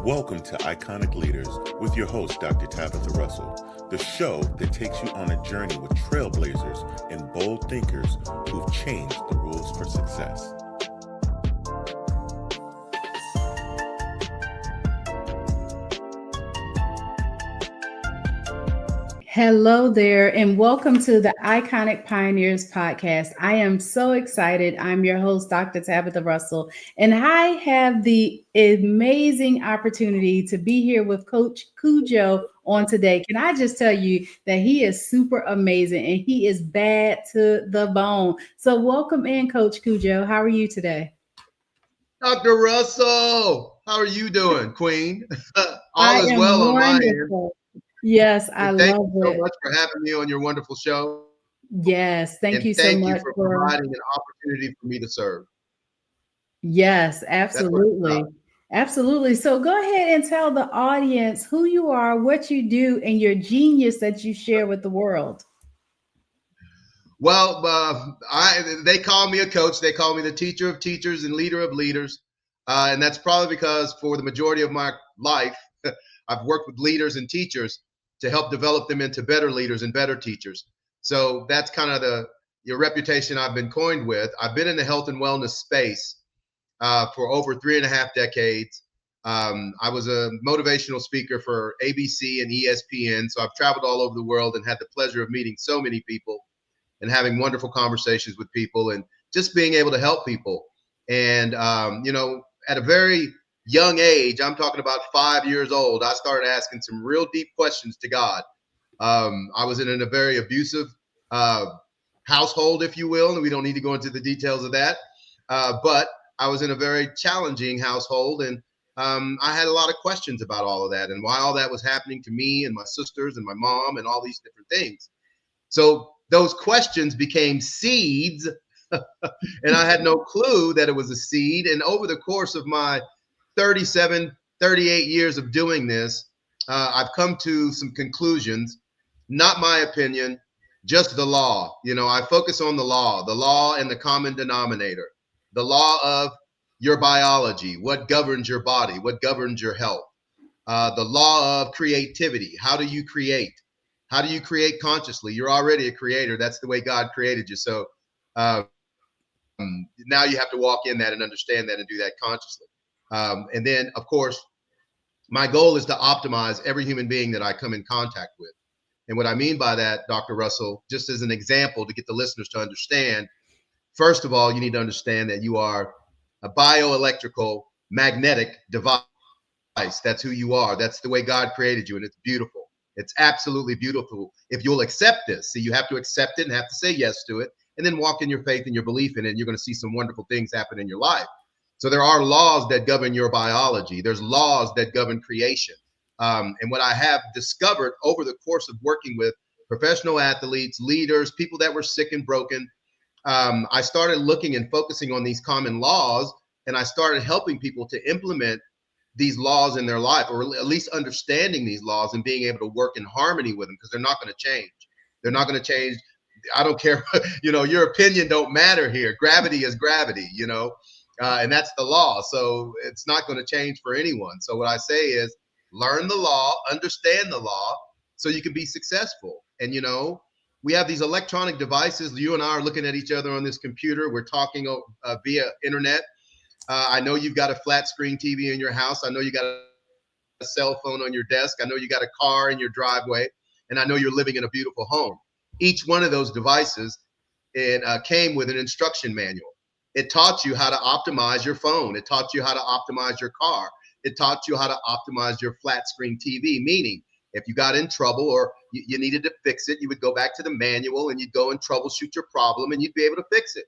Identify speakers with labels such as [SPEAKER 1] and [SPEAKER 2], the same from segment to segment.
[SPEAKER 1] Welcome to Iconic Leaders with your host, Dr. Tabatha Russell, the show that takes you on a journey with trailblazers and bold thinkers who've changed the rules for success.
[SPEAKER 2] Hello there, and welcome to the Iconic Pioneers podcast. I am so excited. I'm your host, Dr. Tabatha Russell, and I have the amazing opportunity to be here with Coach Cudjo on today. Can I just tell you that he is super amazing and he is bad to the bone? So, welcome in, Coach Cudjo. How are you today?
[SPEAKER 3] Dr. Russell, how are you doing, Queen?
[SPEAKER 2] I
[SPEAKER 3] All is
[SPEAKER 2] am
[SPEAKER 3] well on my end.
[SPEAKER 2] wonderful. Yes, I
[SPEAKER 3] And thank
[SPEAKER 2] love
[SPEAKER 3] you so
[SPEAKER 2] it.
[SPEAKER 3] much for having me on your wonderful show.
[SPEAKER 2] Yes, thank
[SPEAKER 3] And
[SPEAKER 2] you so
[SPEAKER 3] thank you
[SPEAKER 2] much
[SPEAKER 3] for
[SPEAKER 2] for.
[SPEAKER 3] providing an opportunity for me to serve.
[SPEAKER 2] Yes,
[SPEAKER 3] That's what it's
[SPEAKER 2] absolutely.
[SPEAKER 3] about.
[SPEAKER 2] Absolutely. So go ahead and tell the audience who you are, what you do, and your genius that you share with the world.
[SPEAKER 3] Well, they call me a coach. They call me the teacher of teachers and leader of leaders. And that's probably because for the majority of my life, I've worked with leaders and teachers to help develop them into better leaders and better teachers. So that's kind of your reputation I've been coined with. I've been in the health and wellness space for over 3.5 decades. I was a motivational speaker for ABC and ESPN. So I've traveled all over the world and had the pleasure of meeting so many people and having wonderful conversations with people and just being able to help people. And, at a very young age, I'm talking about 5 years old, I started asking some real deep questions to God. I was in a very abusive household, if you will, and we don't need to go into the details of that. But I was in a very challenging household, and I had a lot of questions about all of that and why all that was happening to me and my sisters and my mom and all these different things. So those questions became seeds, and I had no clue that it was a seed. And over the course of my 37, 38 years of doing this, I've come to some conclusions, not my opinion, just the law. I focus on the law and the common denominator, the law of your biology, what governs your body, what governs your health, the law of creativity. How do you create? How do you create consciously? You're already a creator. That's the way God created you. So um, now you have to walk in that and understand that and do that consciously. And then, of course, my goal is to optimize every human being that I come in contact with. And what I mean by that, Dr. Russell, just as an example to get the listeners to understand, first of all, you need to understand that you are a bioelectrical magnetic device. That's who you are. That's the way God created you. And it's beautiful. It's absolutely beautiful if you'll accept this. So you have to accept it and have to say yes to it and then walk in your faith and your belief in it. And you're going to see some wonderful things happen in your life. So there are laws that govern your biology. There's laws that govern creation. And what I have discovered over the course of working with professional athletes, leaders, people that were sick and broken, I started looking and focusing on these common laws, and I started helping people to implement these laws in their life, or at least understanding these laws and being able to work in harmony with them, because they're not going to change. They're not going to change. I don't care. Your opinion don't matter here. Gravity is gravity, and that's the law. So it's not going to change for anyone. So what I say is learn the law, understand the law so you can be successful. And, we have these electronic devices. You and I are looking at each other on this computer. We're talking via internet. I know you've got a flat screen TV in your house. I know you got a cell phone on your desk. I know you got a car in your driveway. And I know you're living in a beautiful home. Each one of those devices came with an instruction manual. It taught you how to optimize your phone. It taught you how to optimize your car. It taught you how to optimize your flat screen TV, meaning if you got in trouble or you needed to fix it, you would go back to the manual and you'd go and troubleshoot your problem and you'd be able to fix it.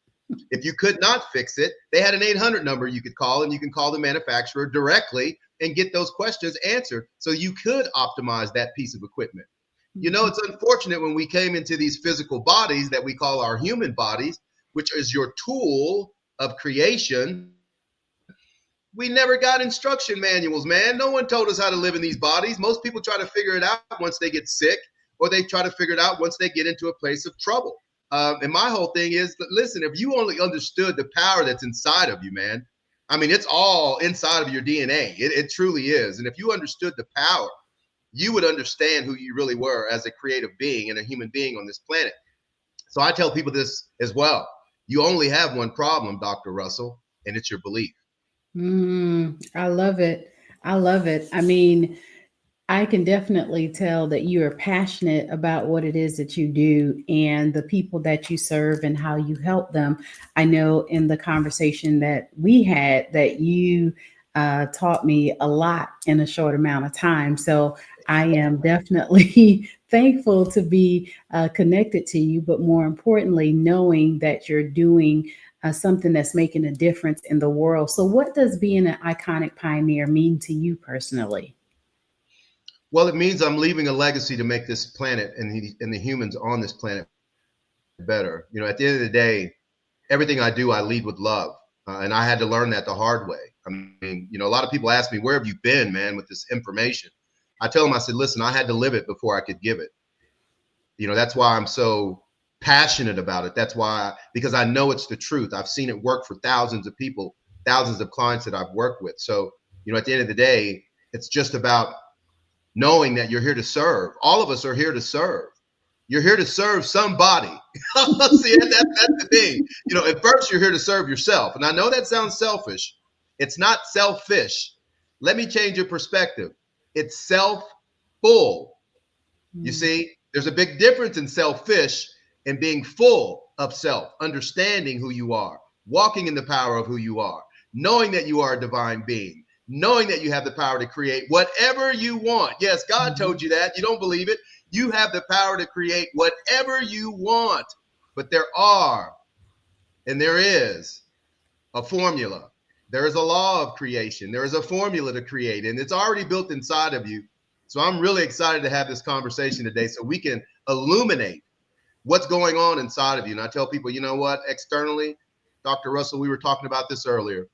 [SPEAKER 3] If you could not fix it, they had an 800 number you could call, and you can call the manufacturer directly and get those questions answered so you could optimize that piece of equipment. It's unfortunate when we came into these physical bodies that we call our human bodies, which is your tool of creation. We never got instruction manuals, man. No one told us how to live in these bodies. Most people try to figure it out once they get sick, or they try to figure it out once they get into a place of trouble. And my whole thing is, listen, if you only understood the power that's inside of you, man, I mean, it's all inside of your DNA. It truly is. And if you understood the power, you would understand who you really were as a creative being and a human being on this planet. So I tell people this as well. You only have one problem, Dr. Russell, and it's your belief.
[SPEAKER 2] I love it. I love it. I mean, I can definitely tell that you are passionate about what it is that you do and the people that you serve and how you help them. I know in the conversation that we had that you taught me a lot in a short amount of time. So I am definitely thankful to be connected to you, but more importantly, knowing that you're doing something that's making a difference in the world. So, what does being an iconic pioneer mean to you personally?
[SPEAKER 3] Well, it means I'm leaving a legacy to make this planet and the humans on this planet better. You know, at the end of the day, everything I do, I lead with love. And I had to learn that the hard way. I mean, you know, a lot of people ask me, where have you been, man, with this information? I tell them, I said, listen, I had to live it before I could give it. You know, that's why I'm so passionate about it. That's why, because I know it's the truth. I've seen it work for thousands of people, thousands of clients that I've worked with. So, you know, at the end of the day, it's just about knowing that you're here to serve. All of us are here to serve. You're here to serve somebody. See, that's the thing. You know, at first you're here to serve yourself. And I know that sounds selfish. It's not selfish. Let me change your perspective. It's self-full. You see, there's a big difference in selfish and being full of self, understanding who you are, walking in the power of who you are, knowing that you are a divine being, knowing that you have the power to create whatever you want. Yes, God told you that. You don't believe it. You have the power to create whatever you want. But there are, and there is a formula. There is a law of creation. There is a formula to create, and it's already built inside of you. So I'm really excited to have this conversation today so we can illuminate what's going on inside of you. And I tell people, you know what, externally, Dr. Russell, we were talking about this earlier.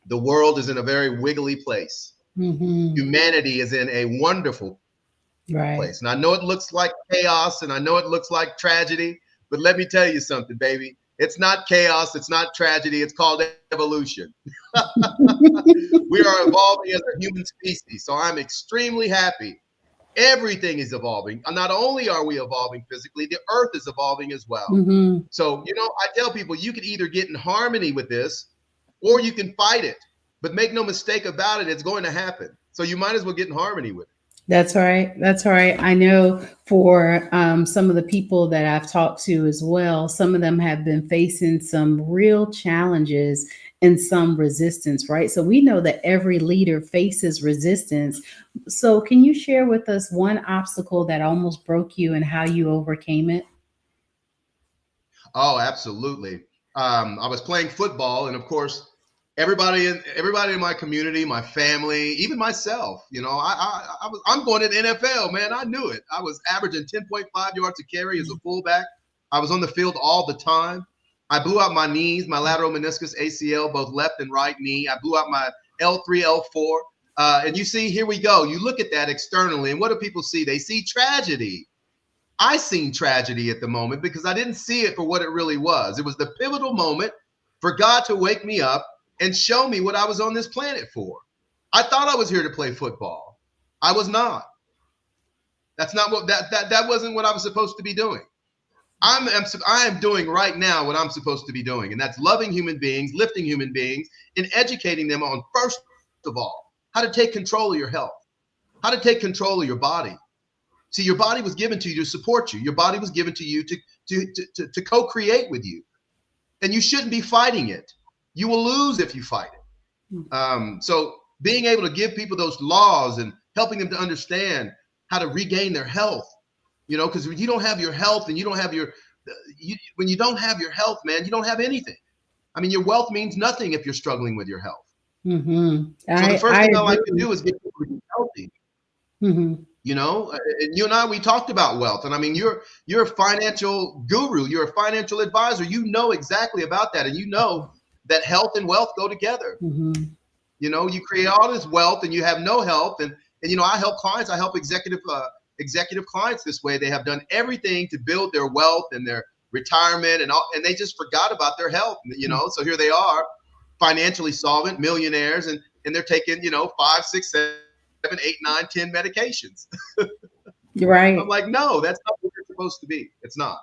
[SPEAKER 3] The world is in a very wiggly place. Humanity is in a wonderful place. And I know it looks like chaos and I know it looks like tragedy, but let me tell you something, baby. It's not chaos. It's not tragedy. It's called evolution. We are evolving as a human species. So I'm extremely happy. Everything is evolving. Not only are we evolving physically, the earth is evolving as well. So, you know, I tell people you can either get in harmony with this or you can fight it. But make no mistake about it, it's going to happen. So you might as well get in harmony with it.
[SPEAKER 2] That's right. That's right. I know for some of the people that I've talked to as well, some of them have been facing some real challenges and some resistance, right? So we know that every leader faces resistance. So can you share with us one obstacle that almost broke you and how you overcame it?
[SPEAKER 3] Oh, absolutely. I was playing football, and of course, everybody in my community, my family, even myself, you know, I'm going to the NFL, man. I knew it. I was averaging 10.5 yards a carry as a fullback. I was on the field all the time. I blew out my knees, my lateral meniscus, ACL, both left and right knee. I blew out my L3, L4. And you see, here we go. You look at that externally, and what do people see? They see tragedy. I seen tragedy at the moment because I didn't see it for what it really was. It was the pivotal moment for God to wake me up and show me what I was on this planet for. I thought I was here to play football. I was not. That's not what that wasn't what I was supposed to be doing. I am doing right now what I'm supposed to be doing, and that's loving human beings, lifting human beings, and educating them on, first of all, how to take control of your health, how to take control of your body. See, your body was given to you to support you. Your body was given to you to co-create with you, and you shouldn't be fighting it. You will lose if you fight it. So being able to give people those laws and helping them to understand how to regain their health, you know, because when you don't have your health and you don't have when you don't have your health, man, you don't have anything. I mean, your wealth means nothing if you're struggling with your health. So the first thing I like to do is get people to be healthy. You know, and you and I, we talked about wealth. And I mean, you're a financial guru. You're a financial advisor. You know exactly about that. And you know that health and wealth go together. You know, you create all this wealth and you have no health. And you know, I help clients. I help executive clients this way. They have done everything to build their wealth and their retirement and all, and they just forgot about their health. You know, so here they are financially solvent millionaires, and they're taking, 5, 6, 7, 8, 9, 10 medications. I'm
[SPEAKER 2] Right.
[SPEAKER 3] like, no, that's not what it's supposed to be. It's not.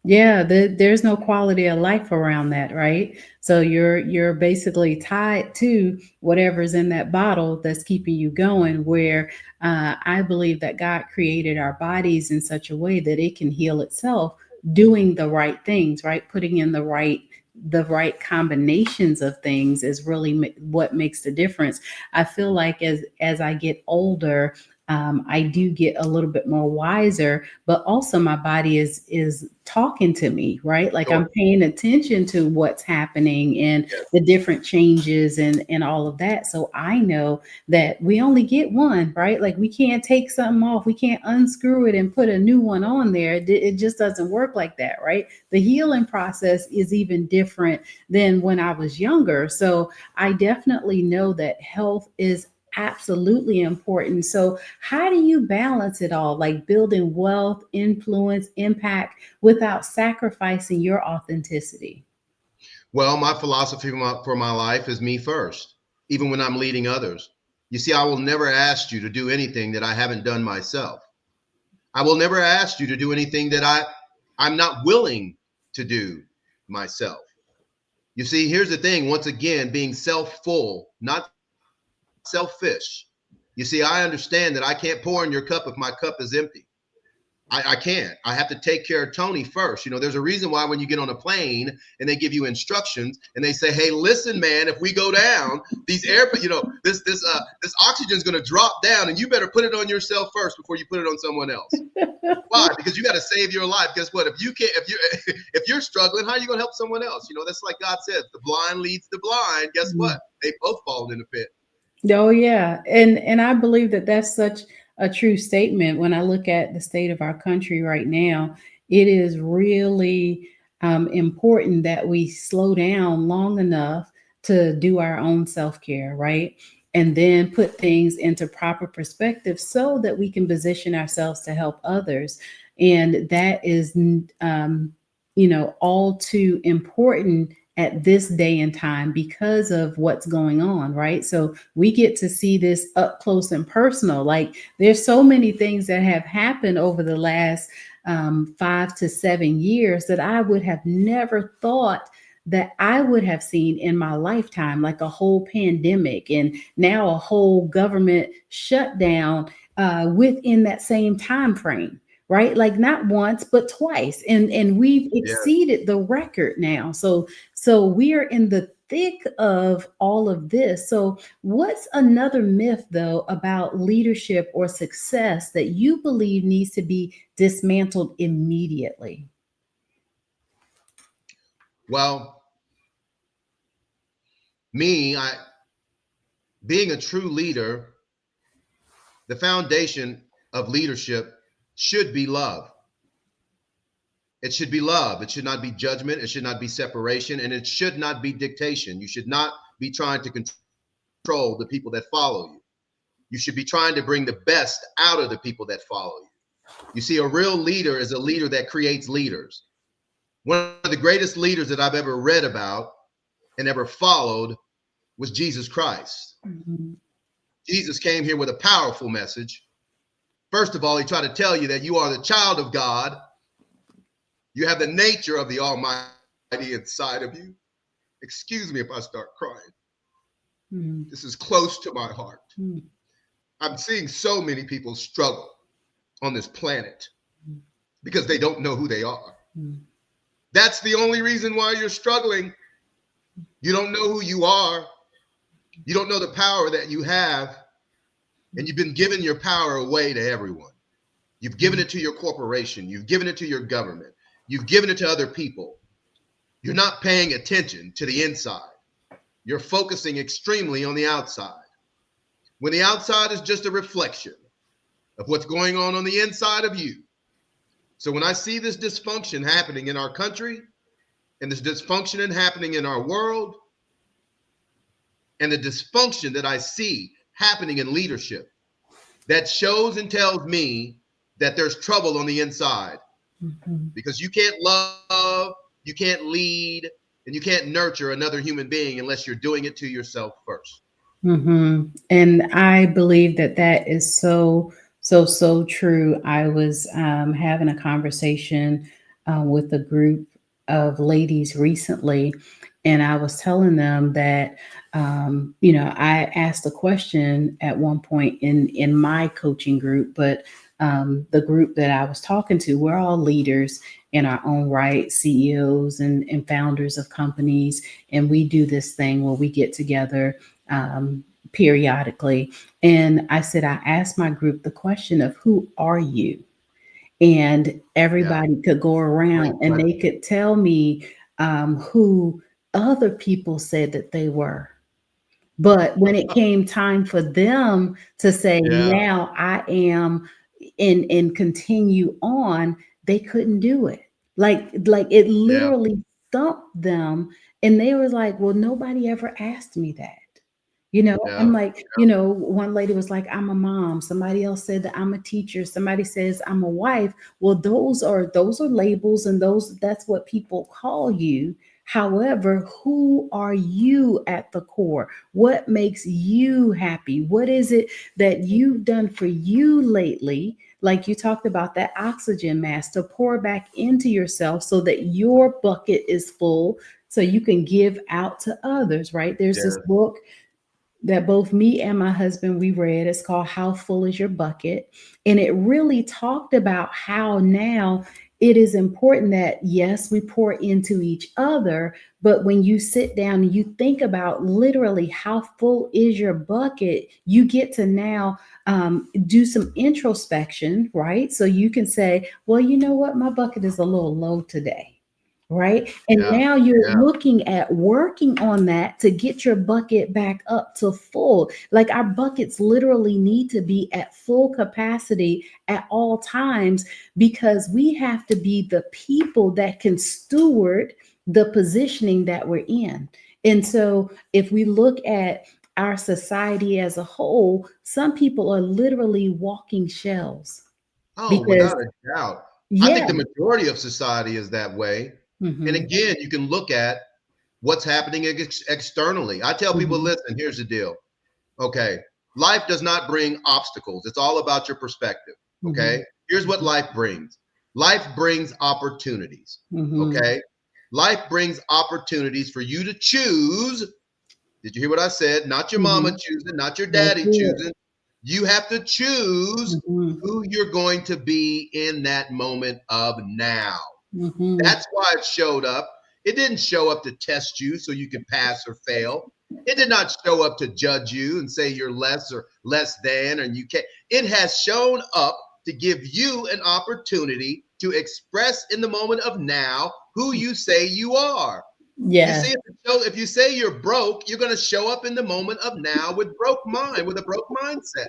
[SPEAKER 2] Yeah, there's no quality of life around that, right? So you're basically tied to whatever's in that bottle that's keeping you going. Where I believe that God created our bodies in such a way that it can heal itself, doing the right things, right? Putting in the right combinations of things is really what makes the difference. I feel like as I get older, I do get a little bit more wiser, but also my body is talking to me, right? Like
[SPEAKER 3] Sure.
[SPEAKER 2] I'm paying attention to what's happening and
[SPEAKER 3] Yes.
[SPEAKER 2] the different changes and all of that. So I know that we only get one, right? Like we can't take something off, we can't unscrew it and put a new one on there. It just doesn't work like that, right? The healing process is even different than when I was younger. So I definitely know that health is absolutely important. So, how do you balance it all, like building wealth, influence, impact without sacrificing your authenticity?
[SPEAKER 3] Well, my philosophy for my life is me first, even when I'm leading others. You see, I will never ask you to do anything that I haven't done myself. I will never ask you to do anything that I'm not willing to do myself. You see, here's the thing, once again, being self-full, not selfish. You see, I understand that I can't pour in your cup if my cup is empty. I can't. I have to take care of Tony first. There's a reason why when you get on a plane and they give you instructions and they say, "Hey, listen, man, if we go down, these air, this oxygen is going to drop down, and you better put it on yourself first before you put it on someone else." Why? Because you got to save your life. Guess what? If you can't, if you're struggling, how are you going to help someone else? That's like God says, the blind leads the blind. Guess what? They both fall in the pit.
[SPEAKER 2] Oh yeah, and I believe that that's such a true statement. When I look at the state of our country right now, it is really important that we slow down long enough to do our own self care, right? And then put things into proper perspective so that we can position ourselves to help others. And that is, all too important at this day and time because of what's going on, right? So we get to see this up close and personal. Like there's so many things that have happened over the last 5 to 7 years that I would have never thought that I would have seen in my lifetime, like a whole pandemic and now a whole government shutdown within that same time frame, right? Like not once but twice, and we've
[SPEAKER 3] Yeah.
[SPEAKER 2] exceeded the record now. So we are in the thick of all of this. So what's another myth though about leadership or success that you believe needs to be dismantled immediately?
[SPEAKER 3] Well, I being a true leader, the foundation of leadership should be love. It should be love. It should not be judgment. It should not be separation. And it should not be dictation. You should not be trying to control the people that follow you. You should be trying to bring the best out of the people that follow you. You see, a real leader is a leader that creates leaders. One of the greatest leaders that I've ever read about and ever followed was Jesus Christ.
[SPEAKER 2] Mhm.
[SPEAKER 3] Jesus came here with a powerful message. First of all, he tried to tell you that you are the child of God. You have the nature of the Almighty inside of you. Excuse me if I start crying.
[SPEAKER 2] Mhm.
[SPEAKER 3] This is close to my heart.
[SPEAKER 2] Mhm.
[SPEAKER 3] I'm seeing so many people struggle on this planet because they don't know who they are.
[SPEAKER 2] Mhm.
[SPEAKER 3] That's the only reason why you're struggling. You don't know who you are. You don't know the power that you have. And you've been giving your power away to everyone. You've given it to your corporation. You've given it to your government. You've given it to other people. You're not paying attention to the inside. You're focusing extremely on the outside. When the outside is just a reflection of what's going on the inside of you. So when I see this dysfunction happening in our country and this dysfunction happening in our world and the dysfunction that I see happening in leadership, that shows and tells me that there's trouble on the inside
[SPEAKER 2] Mhm.
[SPEAKER 3] because you can't love, you can't lead, And you can't nurture another human being unless you're doing it to yourself first.
[SPEAKER 2] And I believe that that is so true. I was having a conversation with a group of ladies recently, and I was telling them that I asked a question at one point in my coaching group, but the group that I was talking to, we're all leaders in our own right, CEOs and founders of companies, and we do this thing where we get together um, periodically. And I said, I asked my group the question of who are you? And
[SPEAKER 3] Yeah,
[SPEAKER 2] everybody could go
[SPEAKER 3] great
[SPEAKER 2] around and they
[SPEAKER 3] question.
[SPEAKER 2] could tell me who other people said that they were. But when it came time for them to say,
[SPEAKER 3] Yeah,
[SPEAKER 2] now I am and continue on, they couldn't do it. Like it
[SPEAKER 3] yeah,
[SPEAKER 2] literally stumped them. And they was like, well, nobody ever asked me that.
[SPEAKER 3] yeah,
[SPEAKER 2] I'm like, one lady was like, I'm a mom. Somebody else said that I'm a teacher. Somebody says I'm a wife. Well, those are labels and that's what people call you. However, who are you at the core? What makes you happy? What is it that you've done for you lately? Like you talked about that oxygen mask to pour back into yourself so that your bucket is full so you can give out to others, right? There's this
[SPEAKER 3] yeah.
[SPEAKER 2] book that both me and my husband we read. It's called How Full Is Your Bucket? And it really talked about how now it is important that yes, we pour into each other, but when you sit down and you think about literally how full is your bucket, you get to now do some introspection, right? So you can say, well, you know what, my bucket is a little low today, right? And
[SPEAKER 3] Yeah,
[SPEAKER 2] now you're
[SPEAKER 3] yeah,
[SPEAKER 2] looking at working on that to get your bucket back up to full. Like our buckets literally need to be at full capacity at all times because we have to be the people that can steward the positioning that we're in. And so if we look at our society as a whole, some people are literally walking shells
[SPEAKER 3] oh,
[SPEAKER 2] because,
[SPEAKER 3] without a doubt. I
[SPEAKER 2] yeah.
[SPEAKER 3] think the majority of society is that way. And
[SPEAKER 2] Hmm.
[SPEAKER 3] again, you can look at what's happening externally. I tell people,
[SPEAKER 2] Hmm.
[SPEAKER 3] listen, here's the deal. Okay. Life does not bring obstacles. It's all about your perspective.
[SPEAKER 2] Hmm.
[SPEAKER 3] Okay. Here's what life brings. Life brings opportunities.
[SPEAKER 2] Hmm.
[SPEAKER 3] Okay. Life brings opportunities for you to choose. Did you hear what I said? Not your mama
[SPEAKER 2] Hmm.
[SPEAKER 3] choosing, not your
[SPEAKER 2] That's
[SPEAKER 3] daddy
[SPEAKER 2] it.
[SPEAKER 3] choosing. You have to choose
[SPEAKER 2] Mhm,
[SPEAKER 3] who you're going to be in that moment of now.
[SPEAKER 2] mhm,
[SPEAKER 3] That's why it showed up. It didn't show up to test you so you could pass or fail. It did not show up to judge you and say you're less or less than and you can't. It has shown up to give you an opportunity to express in the moment of now who you say you are. You
[SPEAKER 2] yes,
[SPEAKER 3] see, if you say you're broke, you're going to show up in the moment of now with broke mind, with a broke mindset.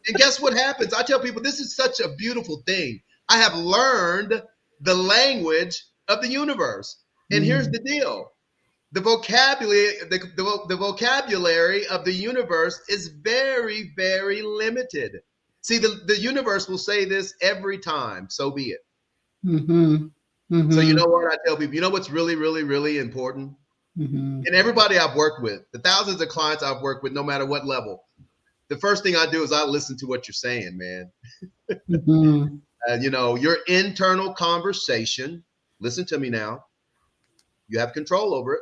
[SPEAKER 3] And guess what happens? I tell people this is such a beautiful thing. I have learned the language of the universe. And here's
[SPEAKER 2] mm,
[SPEAKER 3] the deal. The vocabulary of the universe is very, very limited. See, the universe will say this every time, so be it.
[SPEAKER 2] mhm,
[SPEAKER 3] So you
[SPEAKER 2] mhm,
[SPEAKER 3] know what I tell people, you know what's really, really, really important?
[SPEAKER 2] mhm,
[SPEAKER 3] And everybody I've worked with, the thousands of clients I've worked with, no matter what level, the first thing I do is I listen to what you're saying, man.
[SPEAKER 2] mhm,
[SPEAKER 3] Your internal conversation, listen to me now, you have control over it.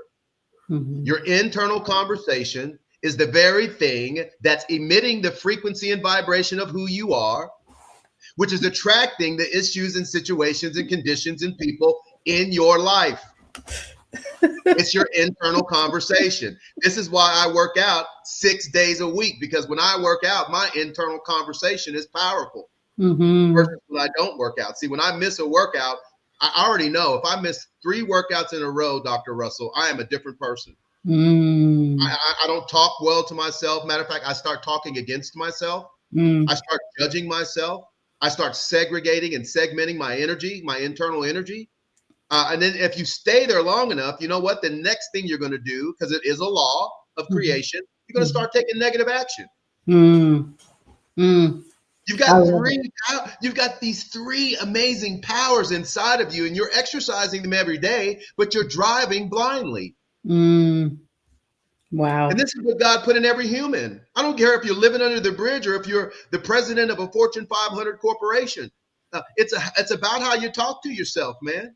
[SPEAKER 2] mhm.
[SPEAKER 3] Your internal conversation is the very thing that's emitting the frequency and vibration of who you are, which is attracting the issues and situations and conditions and people in your life. It's your internal conversation. This is why I work out 6 days a week, because when I work out, my internal conversation is powerful
[SPEAKER 2] Mhm,
[SPEAKER 3] versus when I don't work out. See, when I miss a workout, I already know if I miss 3 workouts in a row, Dr. Russell, I am a different person.
[SPEAKER 2] mm,
[SPEAKER 3] I don't talk well to myself. Matter of fact, I start talking against myself. I
[SPEAKER 2] mm,
[SPEAKER 3] start judging myself. I start segregating and segmenting my energy, my internal energy. And then if you stay there long enough, you know what? The next thing you're going to do, because it is a law of
[SPEAKER 2] mhm,
[SPEAKER 3] creation, you're going to
[SPEAKER 2] mhm,
[SPEAKER 3] start taking negative action.
[SPEAKER 2] mm, mm,
[SPEAKER 3] You've got you've got these three amazing powers inside of you, and you're exercising them every day, but you're driving blindly.
[SPEAKER 2] Wow.
[SPEAKER 3] And this is what God put in every human. I don't care if you're living under the bridge or if you're the president of a Fortune 500 corporation. It's about how you talk to yourself, man.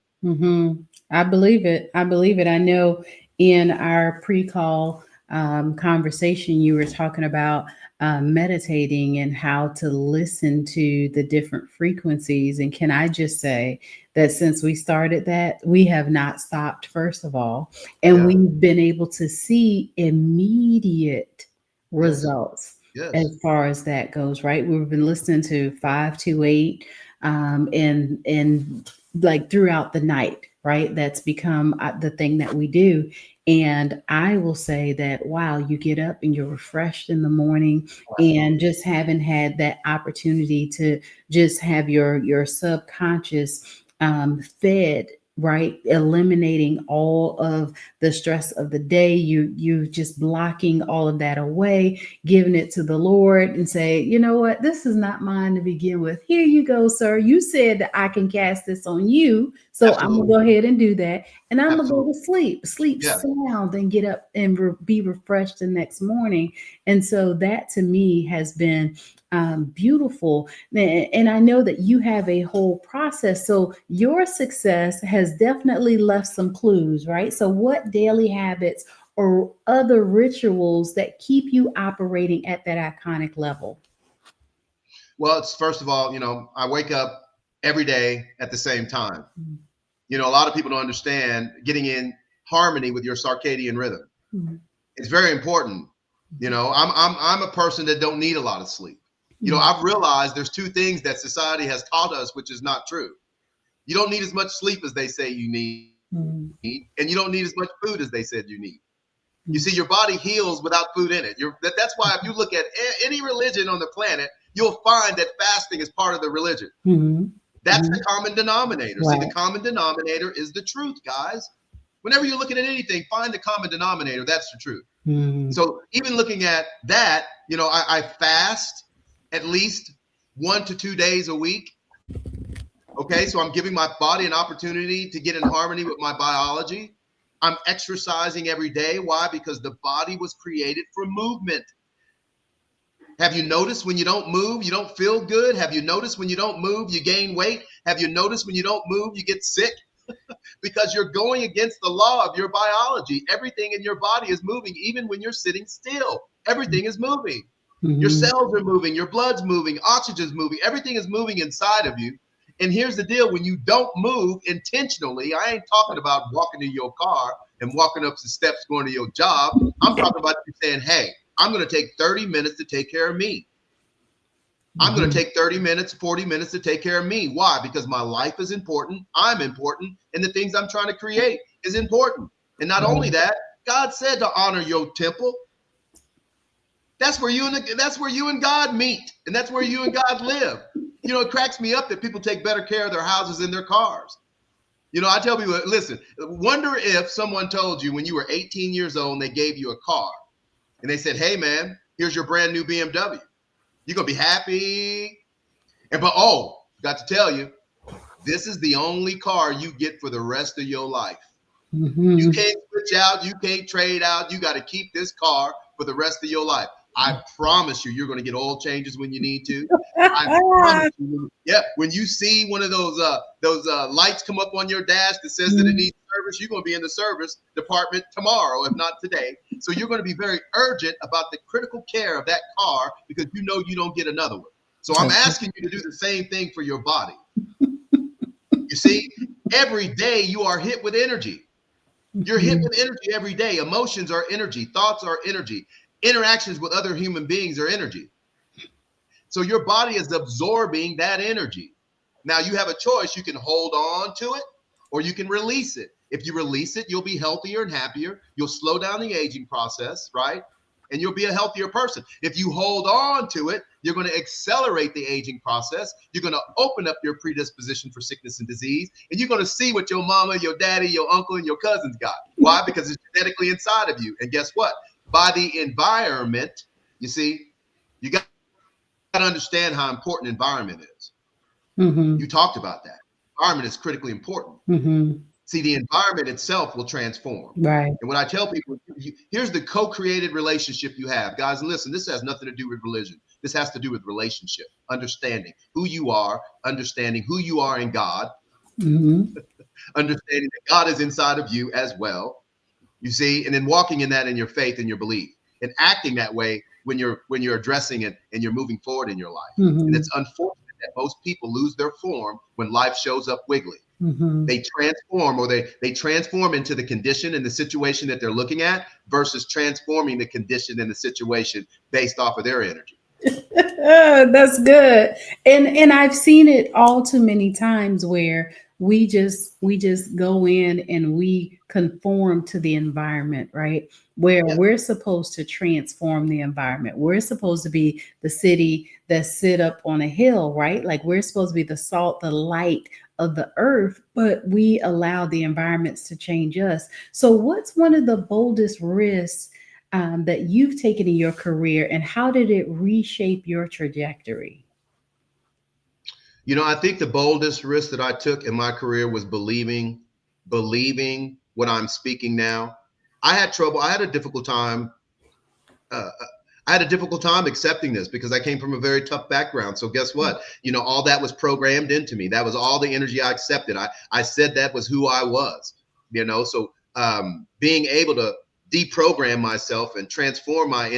[SPEAKER 2] I believe it. I believe it. I know in our pre-call conversation, you were talking about meditating and how to listen to the different frequencies. And can I just say that since we started that, we have not stopped, first of all, and we've been able to see immediate results as far as that goes, right? We've been listening to 528 and like throughout the night, right? That's become the thing that we do. And I will say that, wow, you get up and you're refreshed in the morning, and just haven't had that opportunity to just have your subconscious fed, right? Eliminating all of the stress of the day. You just blocking all of that away, giving it to the Lord and say, you know what, this is not mine to begin with. Here you go, sir. You said that I can cast this on you. So I'm gonna go ahead and do that. And I'm gonna go to sleep sound, and get up and be refreshed the next morning. And so that to me has been beautiful. And I know that you have a whole process. So your success has definitely left some clues, right? So what daily habits or other rituals that keep you operating at that iconic level?
[SPEAKER 3] Well, it's first of all, I wake up every day at the same time. A lot of people don't understand getting in harmony with your circadian rhythm. It's very important. I'm a person that don't need a lot of sleep. I've realized there's two things that society has taught us, which is not true. You don't need as much sleep as they say you need, and you don't need as much food as they said you need. You see, your body heals without food in it. That's why if you look at any religion on the planet, you'll find that fasting is part of the religion. That's the common denominator. See, the common denominator is the truth, guys. Whenever you're looking at anything, find the common denominator. That's the truth. So even looking at that, I fast at least 1 to 2 days a week. Okay, so I'm giving my body an opportunity to get in harmony with my biology. I'm exercising every day. Why? Because the body was created for movement. Have you noticed when you don't move, you don't feel good? Have you noticed when you don't move, you gain weight? Have you noticed when you don't move, you get sick? Because you're going against the law of your biology. Everything in your body is moving, even when you're sitting still. Everything is moving. Your cells are moving, your blood's moving, oxygen's moving, everything is moving inside of you. And here's the deal, when you don't move intentionally, I ain't talking about walking to your car and walking up the steps going to your job. I'm talking about you saying, hey, I'm going to take 30 minutes to take care of me. I'm going to take 30 minutes, 40 minutes to take care of me. Why? Because my life is important, I'm important, and the things I'm trying to create is important. And not only that, God said to honor your temple. That's where you and God meet, and that's where you and God live. It cracks me up that people take better care of their houses and their cars. I tell people, listen, wonder if someone told you when you were 18 years old and they gave you a car and they said, hey man, here's your brand new BMW. You're gonna be happy. Got to tell you, this is the only car you get for the rest of your life. You can't switch out, you can't trade out, you got to keep this car for the rest of your life. I promise you're going to get oil changes when you need to. I promise you. Yeah, when you see one of those lights come up on your dash that says that it needs service, you're going to be in the service department tomorrow, if not today. So you're going to be very urgent about the critical care of that car because you know you don't get another one. So I'm asking you to do the same thing for your body. You see, every day you are hit with energy. You're hit with energy every day. Emotions are energy. Thoughts are energy. Interactions with other human beings are energy. So your body is absorbing that energy. Now you have a choice. You can hold on to it or you can release it. If you release it, you'll be healthier and happier. You'll slow down the aging process, right? And you'll be a healthier person. If you hold on to it, you're going to accelerate the aging process. You're going to open up your predisposition for sickness and disease. And you're going to see what your mama, your daddy, your uncle, and your cousins got. Why? Because it's genetically inside of you. And guess what? By the environment, you see, you got to understand how important environment is.
[SPEAKER 2] Mm-hmm.
[SPEAKER 3] You talked about that. Environment is critically important.
[SPEAKER 2] Mm-hmm.
[SPEAKER 3] See, the environment itself will transform.
[SPEAKER 2] Right.
[SPEAKER 3] And what I tell people, here's the co-created relationship you have. Guys, listen, this has nothing to do with religion. This has to do with relationship, understanding who you are in God,
[SPEAKER 2] Mm-hmm.
[SPEAKER 3] understanding that God is inside of you as well. You see, and then walking in that in your faith and your belief and acting that way when you're addressing it and you're moving forward in your life.
[SPEAKER 2] Mm-hmm.
[SPEAKER 3] And it's unfortunate that most people lose their form when life shows up wiggly.
[SPEAKER 2] Mm-hmm.
[SPEAKER 3] They transform, or they transform into the condition and the situation that they're looking at versus transforming the condition and the situation based off of their energy.
[SPEAKER 2] That's good. And I've seen it all too many times where we just go in and we conform to the environment, right? Where
[SPEAKER 3] Yeah.
[SPEAKER 2] we're supposed to transform the environment. We're supposed to be the city that sit up on a hill, right? Like we're supposed to be the salt, the light of the earth, but we allow the environments to change us. So what's one of the boldest risks that you've taken in your career, and how did it reshape your trajectory?
[SPEAKER 3] I think the boldest risk that I took in my career was believing what I'm speaking now. I had trouble. I had a difficult time. I had a difficult time accepting this because I came from a very tough background. So guess what? All that was programmed into me. That was all the energy I accepted. I said that was who I was. So being able to deprogram myself and transform myself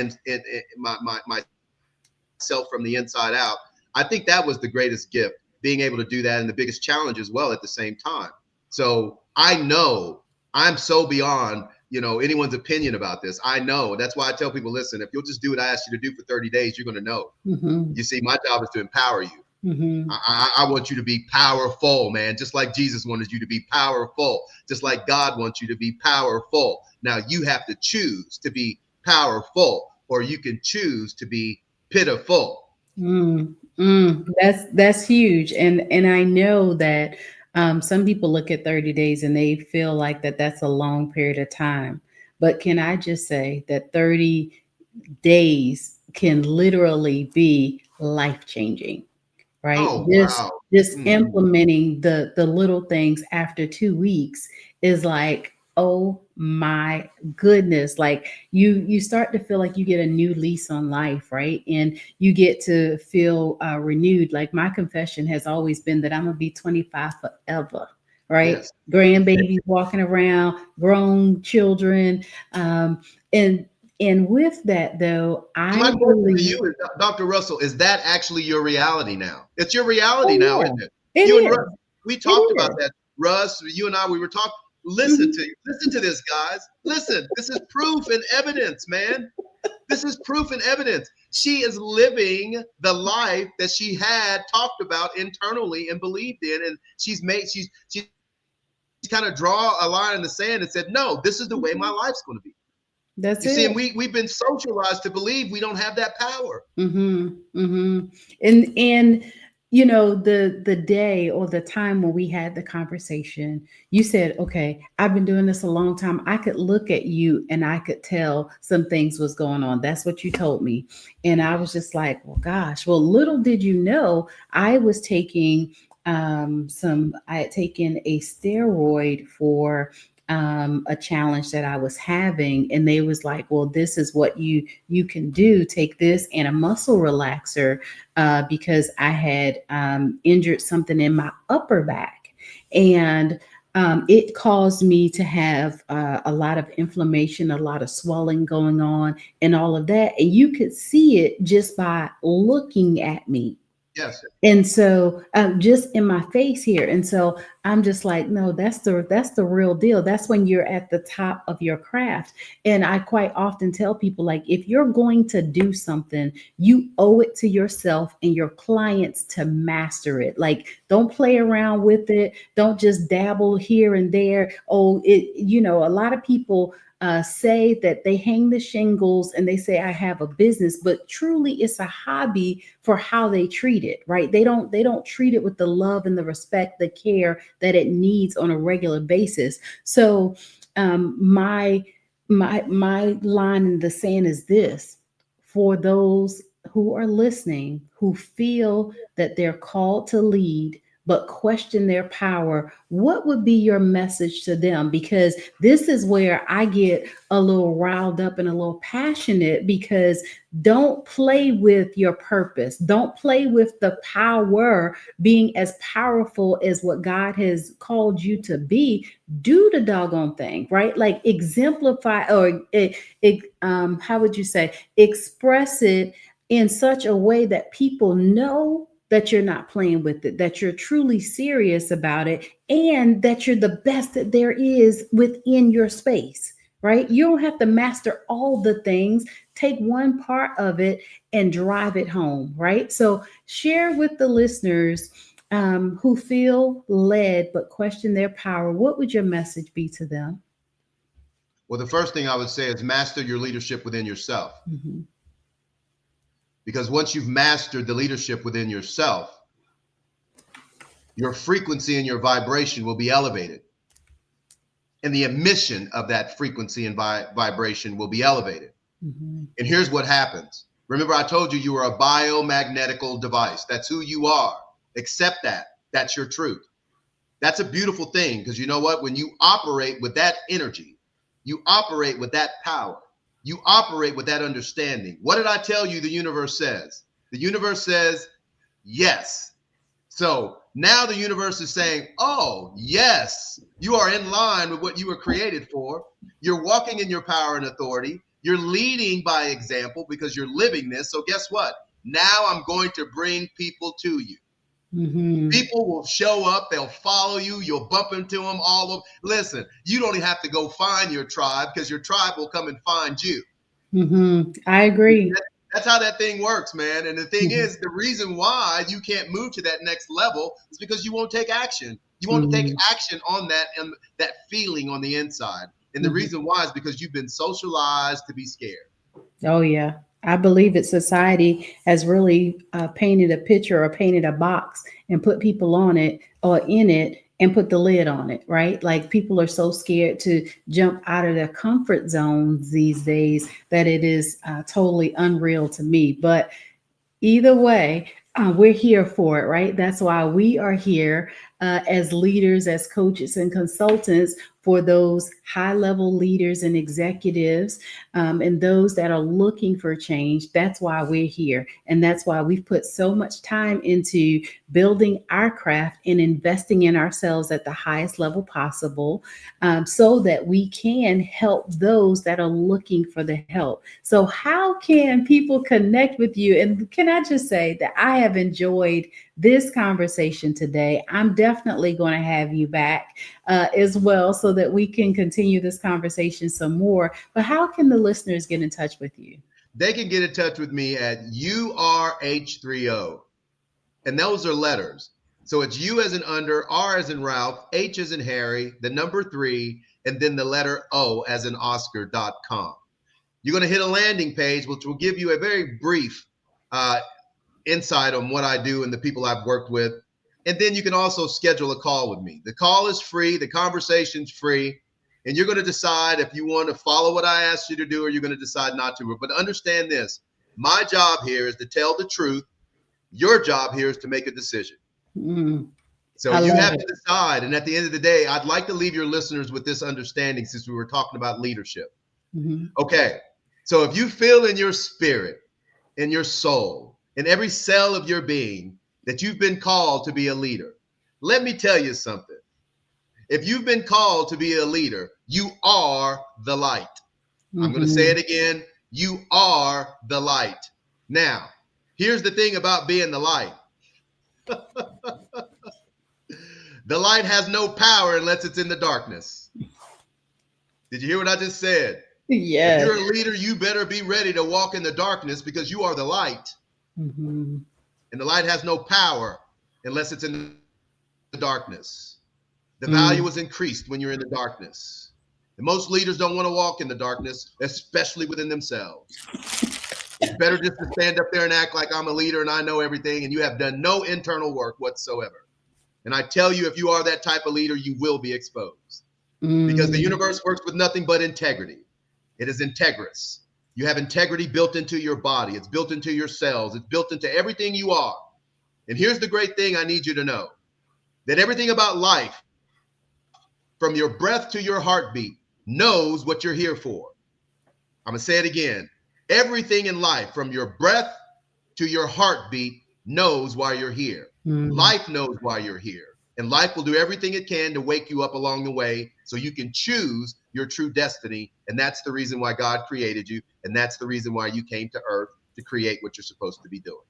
[SPEAKER 3] from the inside out, I think that was the greatest gift, being able to do that, and the biggest challenge as well at the same time. So I know I'm so beyond anyone's opinion about this. I know. That's why I tell people, listen, if you'll just do what I ask you to do for 30 days, you're going to know.
[SPEAKER 2] Mm-hmm.
[SPEAKER 3] You see, my job is to empower you.
[SPEAKER 2] Mm-hmm.
[SPEAKER 3] I want you to be powerful, man, just like Jesus wanted you to be powerful, just like God wants you to be powerful. Now you have to choose to be powerful, or you can choose to be pitiful.
[SPEAKER 2] That's huge, and I know that some people look at 30 days and they feel like that's a long period of time. But can I just say that 30 days can literally be life changing, right?
[SPEAKER 3] Oh,
[SPEAKER 2] Just
[SPEAKER 3] wow.
[SPEAKER 2] just
[SPEAKER 3] Mhm.
[SPEAKER 2] implementing the little things after 2 weeks is like, oh my goodness, like you start to feel like you get a new lease on life, right? And you get to feel renewed. Like my confession has always been that I'm gonna be 25 forever, right?
[SPEAKER 3] Yes.
[SPEAKER 2] Grandbabies walking around, grown children, and with that though,
[SPEAKER 3] My
[SPEAKER 2] I
[SPEAKER 3] question to
[SPEAKER 2] believe.
[SPEAKER 3] you is, Dr. Russell, is that actually your reality now? It's your reality
[SPEAKER 2] Oh
[SPEAKER 3] now,
[SPEAKER 2] yeah,
[SPEAKER 3] isn't it?
[SPEAKER 2] it
[SPEAKER 3] You and
[SPEAKER 2] is.
[SPEAKER 3] Russ, we
[SPEAKER 2] It
[SPEAKER 3] talked about
[SPEAKER 2] is.
[SPEAKER 3] that. Russ, you and I, we were talking.
[SPEAKER 2] Mhm.
[SPEAKER 3] Listen to this, guys. Listen, this is proof and evidence, man. This is proof and evidence. She is living the life that she had talked about internally and believed in, and she's kind of draw a line in the sand and said, no, this is the way my life's going to be.
[SPEAKER 2] That's
[SPEAKER 3] You see, and
[SPEAKER 2] it.
[SPEAKER 3] we've been socialized to believe we don't have that power.
[SPEAKER 2] Mm-hmm. Mm-hmm. And the day or the time when we had the conversation, you said, okay, I've been doing this a long time. I could look at you and I could tell some things was going on. That's what you told me. And I was just like, well, gosh, well, little did you know, I was taking I had taken a steroid for a challenge that I was having, and they was like, well, this is what you can do. Take this and a muscle relaxer because I had injured something in my upper back, and it caused me to have a lot of inflammation, a lot of swelling going on, and all of that. And you could see it just by looking at me.
[SPEAKER 3] Yes.
[SPEAKER 2] And so just in my face here. And so I'm just like, no, that's the real deal. That's when you're at the top of your craft. And I quite often tell people, like, if you're going to do something, you owe it to yourself and your clients to master it. Like, don't play around with it. Don't just dabble here and there. Oh, a lot of people say that they hang the shingles and they say I have a business, but truly it's a hobby for how they treat it, right? They don't treat it with the love and the respect, the care that it needs on a regular basis. So my line in the sand is this: for those who are listening who feel that they're called to lead but question their power, what would be your message to them? Because this is where I get a little riled up and a little passionate, because don't play with your purpose. Don't play with the power, being as powerful as what God has called you to be. Do the doggone thing, right? Like exemplify, or how would you say, express it in such a way that people know that you're not playing with it, that you're truly serious about it, and that you're the best that there is within your space, right? You don't have to master all the things. Take one part of it and drive it home, right? So share with the listeners who feel led but question their power. What would your message be to them?
[SPEAKER 3] Well, the first thing I would say is master your leadership within yourself.
[SPEAKER 2] Mm-hmm.
[SPEAKER 3] Because once you've mastered the leadership within yourself, your frequency and your vibration will be elevated. And the emission of that frequency and vibration will be elevated.
[SPEAKER 2] Mm-hmm.
[SPEAKER 3] And here's what happens. Remember, I told you are a biomagnetical device. That's who you are. Accept that. That's your truth. That's a beautiful thing, because you know what? When you operate with that energy, you operate with that power, you operate with that understanding. What did I tell you the universe says? The universe says yes. So now the universe is saying, oh, yes, you are in line with what you were created for. You're walking in your power and authority. You're leading by example because you're living this. So guess what? Now I'm going to bring people to you.
[SPEAKER 2] Mm-hmm.
[SPEAKER 3] People will show up. They'll follow you. You'll bump into them all over. Listen, you don't even have to go find your tribe, because your tribe will come and find you.
[SPEAKER 2] Mm-hmm. I agree.
[SPEAKER 3] That's how that thing works, man. And the thing
[SPEAKER 2] Mm-hmm.
[SPEAKER 3] is, the reason why you can't move to that next level is because you won't take action. You won't
[SPEAKER 2] Mm-hmm.
[SPEAKER 3] take action on that and that feeling on the inside. And the
[SPEAKER 2] Mm-hmm.
[SPEAKER 3] reason why is because you've been socialized to be scared.
[SPEAKER 2] Oh, yeah. I believe that society has really painted a picture or painted a box and put people on it or in it and put the lid on it, right? Like people are so scared to jump out of their comfort zones these days that it is totally unreal to me. But either way, we're here for it, right? That's why we are here as leaders, as coaches and consultants for those high level leaders and executives and those that are looking for change. That's why we're here. And that's why we've put so much time into building our craft and investing in ourselves at the highest level possible, so that we can help those that are looking for the help. So, how can people connect with you? And can I just say that I have enjoyed this conversation today. I'm definitely going to have you back as well, so that we can continue this conversation some more. But how can the listeners get in touch with you?
[SPEAKER 3] They can get in touch with me at URH30. And those are letters. So it's U as in under, R as in Ralph, H as in Harry, the number 3, and then the letter O as in Oscar.com. You're going to hit a landing page, which will give you a very brief insight on what I do and the people I've worked with. And then you can also schedule a call with me. The call is free. The conversation's free. And you're going to decide if you want to follow what I asked you to do, or you're going to decide not to. But understand this. My job here is to tell the truth. Your job here is to make a decision. So
[SPEAKER 2] I
[SPEAKER 3] you
[SPEAKER 2] love
[SPEAKER 3] have
[SPEAKER 2] it.
[SPEAKER 3] to decide. And at the end of the day, I'd like to leave your listeners with this understanding, since we were talking about leadership.
[SPEAKER 2] Mhm.
[SPEAKER 3] Okay. So if you feel in your spirit, in your soul, in every cell of your being that you've been called to be a leader, let me tell you something. If you've been called to be a leader, you are the light. I'm going to say it again. You are the light. Now, here's the thing about being the light. The light has no power unless it's in the darkness. Did you hear what I just said? If
[SPEAKER 2] Yes.
[SPEAKER 3] you're a leader, you better be ready to walk in the darkness, because you are the light.
[SPEAKER 2] Mhm.
[SPEAKER 3] And the light has no power unless it's in the darkness. The value
[SPEAKER 2] Mm.
[SPEAKER 3] is increased when you're in the darkness. And most leaders don't want to walk in the darkness, especially within themselves. It's better just to stand up there and act like I'm a leader and I know everything, and you have done no internal work whatsoever. And I tell you, if you are that type of leader, you will be exposed. Because the universe works with nothing but integrity. It is integrous. You have integrity built into your body. It's built into your cells. It's built into everything you are. And here's the great thing I need you to know, that everything about life, from your breath to your heartbeat, knows what you're here for. I'm going to say it again. Everything in life, from your breath to your heartbeat, knows why you're here. Life knows why you're here. And life will do everything it can to wake you up along the way so you can choose your true destiny. And that's the reason why God created you. And that's the reason why you came to earth, to create what you're supposed to be doing.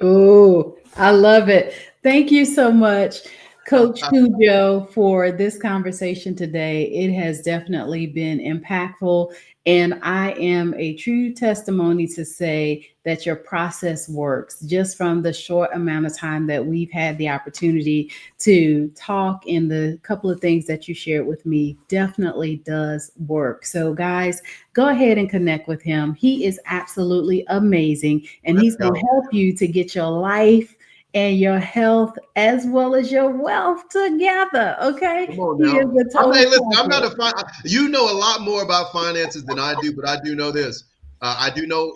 [SPEAKER 2] Oh, I love it. Thank you so much, Coach Cudjo, for this conversation today. It has definitely been impactful. And I am a true testimony to say that your process works just from the short amount of time that we've had the opportunity to talk, and the couple of things that you shared with me definitely does work. So guys, go ahead and connect with him. He is absolutely amazing, and he's going to help you to get your life and your health as well as your wealth together. Okay.
[SPEAKER 3] Come on now.
[SPEAKER 2] He is a total
[SPEAKER 3] Listen, I'm not you know a lot more about finances than I do, but I do know this. I do know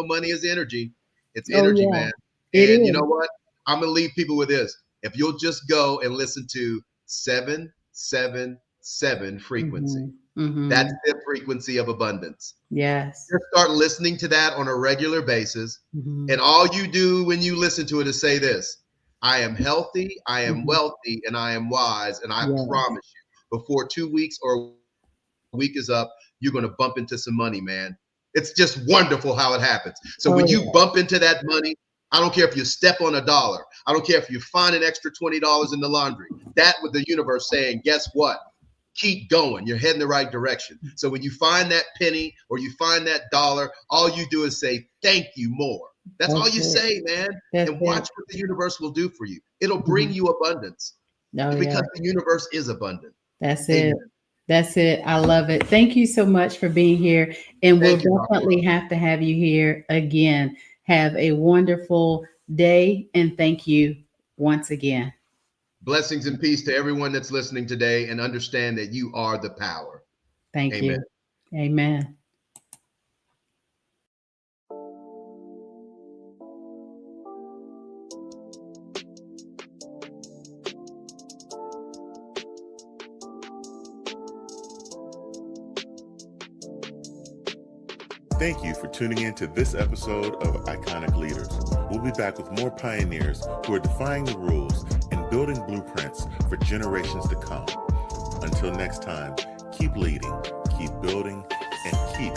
[SPEAKER 3] money is energy. It's energy, man. And you know what? I'm going to leave people with this. If you'll just go and listen to 777 frequency, that's the frequency of abundance.
[SPEAKER 2] Yes.
[SPEAKER 3] Just start listening to that on a regular basis. And all you do when you listen to it is say this: I am healthy, I am wealthy, and I am wise. And I promise you, before 2 weeks or a week is up, you're going to bump into some money, man. It's just wonderful how it happens. So when you bump into that money, I don't care if you step on $1. I don't care if you find an extra $20 in the laundry. That with the universe saying, guess what? Keep going. You're heading the right direction. So when you find that penny or you find that dollar, all you do is say, thank you more. That's all you say, man. And watch what the universe will do for you. It'll bring you abundance because the universe is abundant.
[SPEAKER 2] That's it. That's it. I love it. Thank you so much for being here. And we'll definitely have to have you here again. Have a wonderful day. And thank you once again.
[SPEAKER 3] Blessings and peace to everyone that's listening today, and understand that you are the power.
[SPEAKER 2] Thank you. Amen.
[SPEAKER 1] Thank you for tuning in to this episode of Iconic Leaders. We'll be back with more pioneers who are defying the rules and building blueprints for generations to come. Until next time, keep leading, keep building, and keep